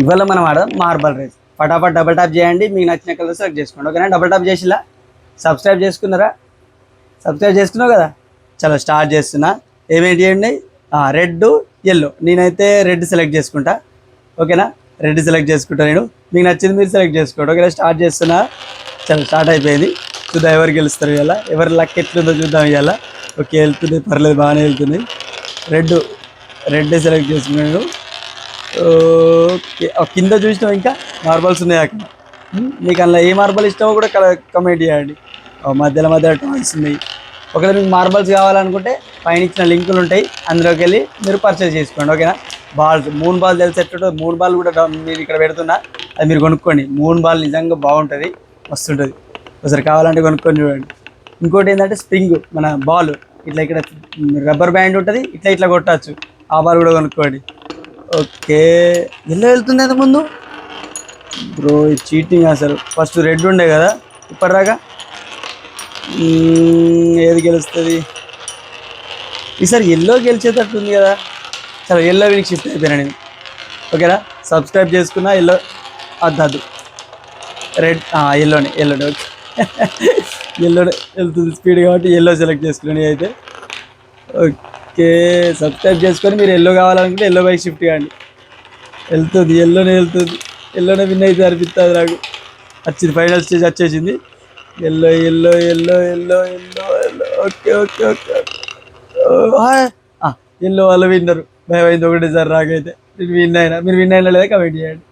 ఇవాళ మనం ఆడదాం మార్బల్ రేస్. ఫటాఫట్ డబుల్ టాప్ చేయండి, మీకు నచ్చిన కలర్ సెలెక్ట్ చేసుకోండి. ఓకేనా? డబుల్ టాప్ చేసిలా? సబ్స్క్రైబ్ చేసుకున్నారా? సబ్స్క్రైబ్ చేసుకున్నావు కదా. చలో స్టార్ట్ చేస్తున్నా. ఏమేంటి చేయండి? Red, yellow. నేనైతే రెడ్ సెలెక్ట్ చేసుకుంటా. ఓకేనా? రెడ్ సెలెక్ట్ చేసుకుంటా నేను. మీకు నచ్చింది మీరు సెలెక్ట్ చేసుకోండి. ఓకేనా? స్టార్ట్ చేస్తున్నా. చలో స్టార్ట్ అయిపోయింది. చూద్దాం ఎవరు గెలుస్తారు ఇవాళ, ఎవరి లక్ ఎట్లుందో చూద్దాం ఇవాళ. ఓకే, వెళ్తుంది, పర్లేదు, బాగానే వెళ్తుంది. రెడ్ రెడ్ సెలెక్ట్ చేసుకున్నాను. ఓకే, కింద చూసినాం ఇంకా మార్బల్స్ ఉన్నాయి అక్కడ. మీకు అందులో ఏ మార్బల్ ఇష్టమో కూడా కమెంట్ చేయండి. మధ్యలో మధ్యలో టాయ్స్ ఉన్నాయి. ఒకవేళ మీకు మార్బల్స్ కావాలనుకుంటే పైన ఇచ్చిన లింకులు ఉంటాయి, అందులోకి వెళ్ళి మీరు పర్చేస్ చేసుకోండి. ఓకేనా? బాల్స్, మూన్ బాల్ తెలిసి ఎట్టుంటుంది. మూన్ బాల్ కూడా మీరు ఇక్కడ పెడుతున్నా, అది మీరు కొనుక్కోండి. మూన్ బాల్ నిజంగా బాగుంటుంది, మస్తుంటుంది. ఒకసారి కావాలంటే కొనుక్కొని చూడండి. ఇంకోటి ఏంటంటే స్ప్రింగ్, మన బాల్ ఇట్లా ఇక్కడ రబ్బర్ బ్యాండ్ ఉంటుంది, ఇట్లా ఇట్లా కొట్టచ్చు. ఆ బాల్ కూడా కొనుక్కోండి. ఓకే, ఎల్లో వెళ్తుంది ఎంత ముందు బ్రో. చీటింగ్ అసలు. ఫస్ట్ రెడ్ ఉండే కదా ఇప్పటిదాకా. ఏది గెలుస్తుంది ఈసారి? ఎల్లో గెలిచేటట్టుంది కదా. సరే, ఎల్లో వీనికి షిఫ్ట్ అయిపోయినా నేను. ఓకేనా? సబ్స్క్రైబ్ చేసుకున్నా. ఎల్లో అద్దు రెడ్, ఎల్లోనే ఓకే. ఎల్లోనే వెళ్తుంది స్పీడ్ కాబట్టి ఎల్లో సెలెక్ట్ చేసుకున్నాను అయితే. ఓకే, సబ్స్క్రైబ్ చేసుకొని మీరు ఎల్లో కావాలనుకుంటే ఎల్లో బైక్ షిఫ్ట్ కాండి. వెళ్తుంది, ఎల్లోనే వెళ్తుంది. ఎల్లోనే విన్ అయితే అనిపిస్తుంది నాకు. వచ్చింది, ఫైనల్ స్టేజ్ వచ్చేసింది. Yellow yellow yellow yellow yellow yellow. Okay okay okay okay. Yellow వాళ్ళు విన్నరు. భయం అయింది ఒకటేసారి రాకైతే. నేను విన్ అయినా. మీరు విన్ అయినా లేదా కమెంట్ చేయండి.